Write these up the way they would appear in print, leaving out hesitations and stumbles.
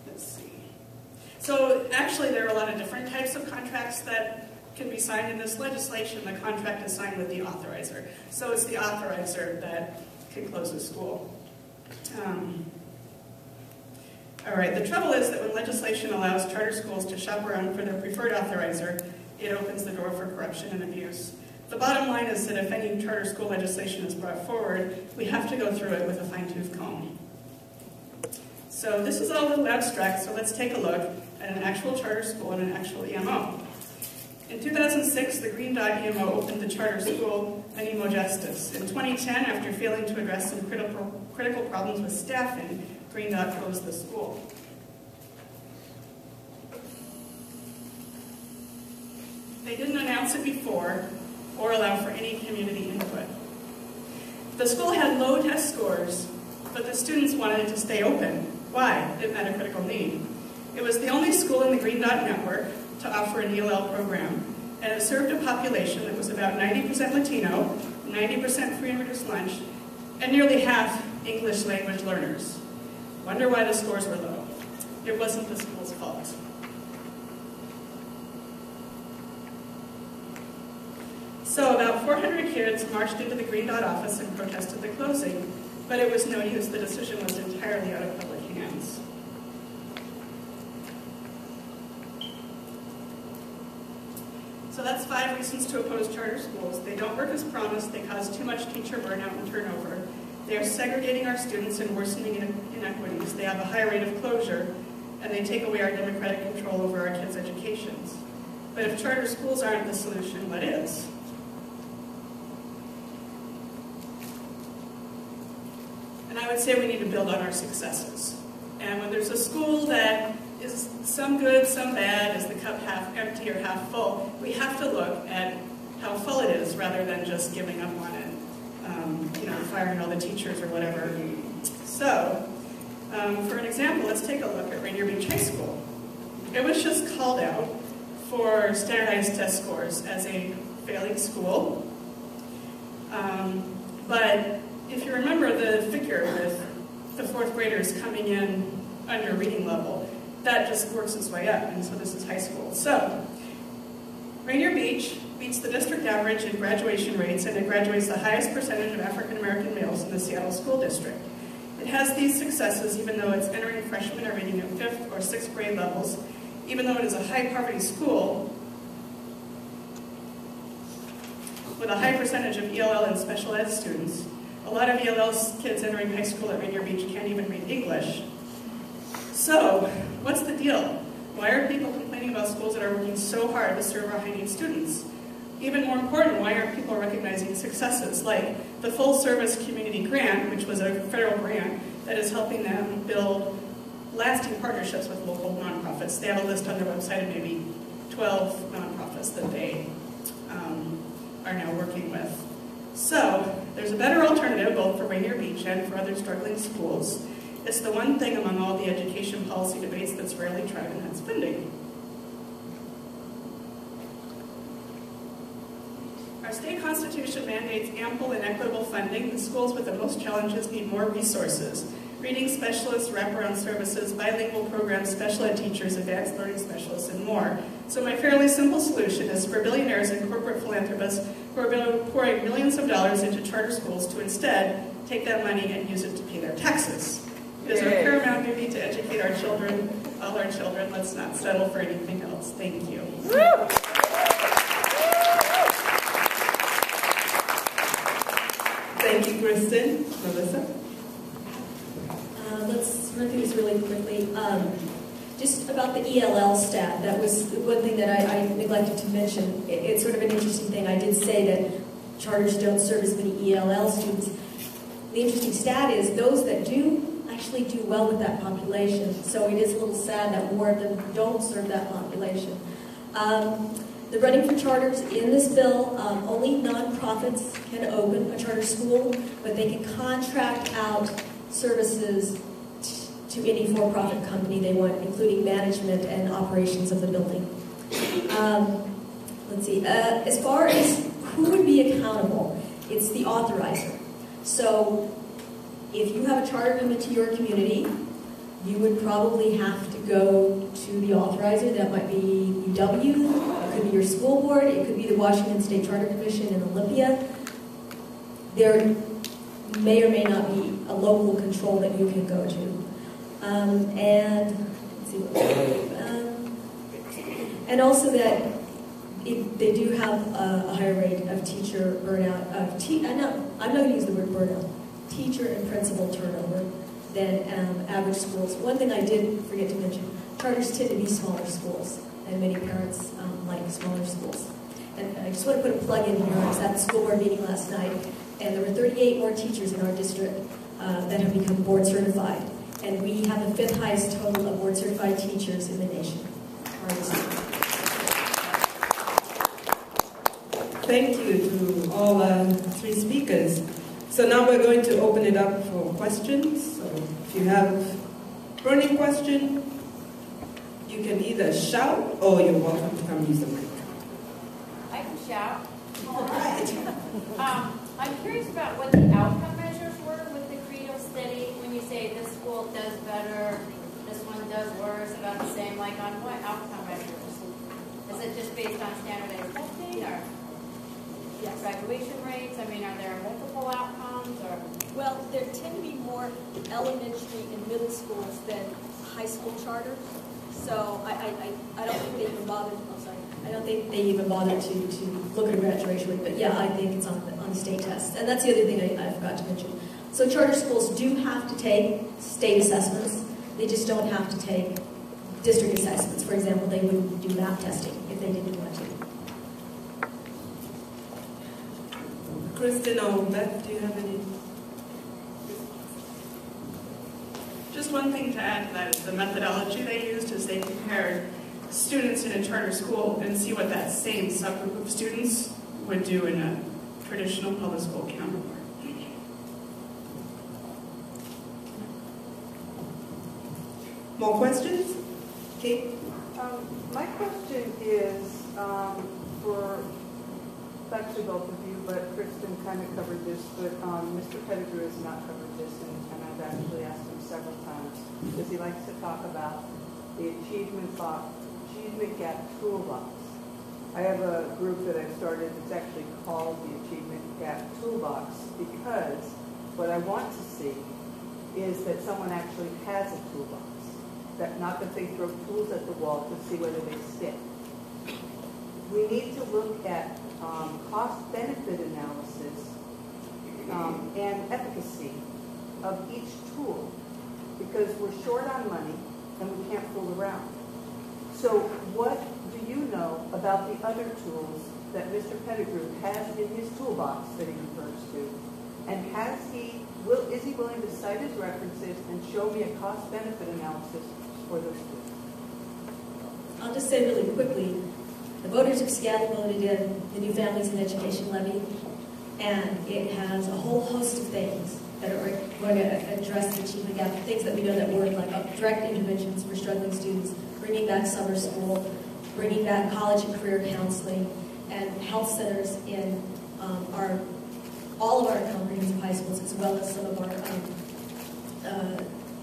Let's see. So actually there are a lot of different types of contracts that can be signed in this legislation. The contract is signed with the authorizer. So it's the authorizer that can close the school. All right, the trouble is that when legislation allows charter schools to shop around for their preferred authorizer, it opens the door for corruption and abuse. The bottom line is that if any charter school legislation is brought forward, we have to go through it with a fine-tooth comb. So this is all a little abstract, so let's take a look at an actual charter school and an actual EMO. In 2006, the Green Dot EMO opened the charter school Animo Justice. In 2010, after failing to address some critical problems with staffing, Green Dot closed the school. They didn't announce it before or allow for any community input. The school had low test scores, but the students wanted it to stay open. Why? It met a critical need. It was the only school in the Green Dot network to offer an ELL program, and it served a population that was about 90% Latino, 90% free and reduced lunch, and nearly half English language learners. Wonder why the scores were low. It wasn't the school's fault. So about 400 kids marched into the Green Dot office and protested the closing, but it was no use. The decision was entirely out of public hands. So that's 5 reasons to oppose charter schools. They don't work as promised, they cause too much teacher burnout and turnover. They are segregating our students and worsening inequities. They have a high rate of closure, and they take away our democratic control over our kids' educations. But if charter schools aren't the solution, what is? And I would say we need to build on our successes. And when there's a school that is some good, some bad, is the cup half empty or half full, we have to look at how full it is rather than just giving up on it, firing all the teachers or whatever. So, for an example, let's take a look at Rainier Beach High School. It was just called out for standardized test scores as a failing school. But if you remember the figure with the 4th graders coming in under reading level, that just works its way up, and so this is high school. So, Rainier Beach beats the district average in graduation rates, and it graduates the highest percentage of African American males in the Seattle School District. It has these successes even though it's entering freshmen are reading at 5th or 6th grade levels, even though it is a high poverty school with a high percentage of ELL and special ed students. A lot of ELL kids entering high school at Rainier Beach can't even read English. So, what's the deal? Why are people complaining about schools that are working so hard to serve our high-need students? Even more important, why aren't people recognizing successes like the Full Service Community Grant, which was a federal grant that is helping them build lasting partnerships with local nonprofits? They have a list on their website of maybe 12 nonprofits that they are now working with. So, there's a better alternative both for Rainier Beach and for other struggling schools. It's the one thing among all the education policy debates that's rarely tried, and that's funding. Our state constitution mandates ample and equitable funding. The schools with the most challenges need more resources. Reading specialists, wraparound services, bilingual programs, special ed teachers, advanced learning specialists, and more. So my fairly simple solution is for billionaires and corporate philanthropists who are pouring millions of dollars into charter schools to instead take that money and use it to pay their taxes. It is our paramount duty to educate our children, all our children. Let's not settle for anything else. Thank you. Thank you, Kristen. Melissa? Let's run through this really quickly. Just about the ELL stat, that was one thing that I neglected to mention. It's sort of an interesting thing. I did say that charters don't serve as many ELL students. The interesting stat is those that do actually do well with that population. So it is a little sad that more of them don't serve that population. The running for charters in this bill, only nonprofits can open a charter school, but they can contract out services to any for-profit company they want, including management and operations of the building. Let's see, as far as who would be accountable, it's the authorizer. So if you have a charter come into your community, you would probably have to go to the authorizer. That might be UW, it could be your school board, it could be the Washington State Charter Commission in Olympia. There may or may not be a local control that you can go to. And let's see and also that they do have a higher rate of teacher burnout, I'm not going to use the word burnout, teacher and principal turnover than average schools. One thing I did forget to mention, charters tend to be smaller schools, and many parents like smaller schools. And I just want to put a plug in here. I was at the school board meeting last night, and there were 38 more teachers in our district that have become board certified. And we have the 5th highest total of board certified teachers in the nation. Thank you to all 3 speakers. So now we're going to open it up for questions. So if you have a burning question, you can either shout or you're welcome to come use the mic. I can shout. All right. I'm curious about what the outcome measures were with the Credo study when you say this school does better, this one does worse, about the same, like on what outcome measures? Is it just based on standardized testing or graduation rates? I mean, are there multiple outcomes or? Well, there tend to be more elementary and middle schools than high school charters. So I don't think they even bothered. I'm sorry. I don't think they even bothered to look at a graduation rate. But yeah, I think it's on the state tests. And that's the other thing I forgot to mention. So charter schools do have to take state assessments. They just don't have to take district assessments. For example, they wouldn't do math testing if they didn't want to. Kristen or Beth, do you have any? Just one thing to add to that is the methodology they used is they compared students in a charter school and see what that same subgroup of students would do in a traditional public school counterpart. More questions? Kate? My question is for actually both of you, but Kristen kind of covered this, but Mr. Pettigrew has not covered this, and I've actually asked him several times, because he likes to talk about the achievement gap toolbox. I have a group that I've started that's actually called the Achievement Gap Toolbox, because what I want to see is that someone actually has a toolbox. That not that they throw tools at the wall to see whether they stick. We need to look at cost-benefit analysis and efficacy of each tool, because we're short on money and we can't fool around. So what do you know about the other tools that Mr. Pettigrew has in his toolbox that he refers to? And is he willing to cite his references and show me a cost-benefit analysis for those tools? I'll just say really quickly, the voters of Seattle voted in the New Families in Education Levy, and it has a whole host of things that are going to address the achievement gap, things that we know that work, like direct interventions for struggling students, bringing back summer school, bringing back college and career counseling, and health centers in all of our comprehensive high schools, as well as some of our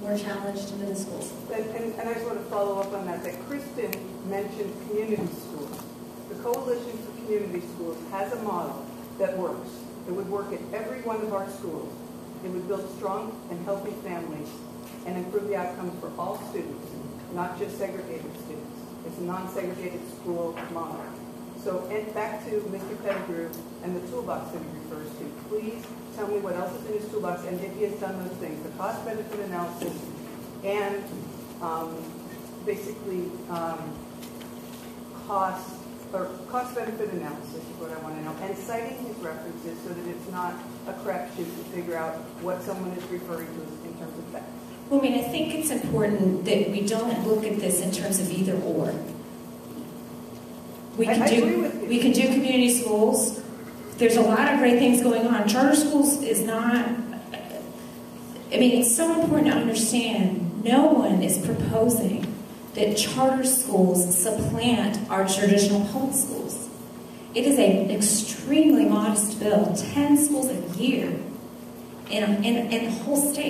more challenged middle schools. And I just want to follow up on that Kristen mentioned community schools. The Coalition for Community Schools has a model that works. It would work at every one of our schools. It would build strong and healthy families and improve the outcomes for all students, not just segregated students. It's a non-segregated school model. So back to Mr. Pettigrew and the toolbox that he refers to. Please tell me what else is in his toolbox and if he has done those things. The cost-benefit analysis and basically cost-benefit analysis is what I want to know. And citing his references so that it's not a crapshoot to figure out what someone is referring to in terms of facts. Well, I mean, I think it's important that we don't look at this in terms of either or. We can do community schools. There's a lot of great things going on. Charter schools is not, I mean, it's so important to understand no one is proposing that charter schools supplant our traditional public schools. It is an extremely modest bill, 10 schools a year. in the whole state.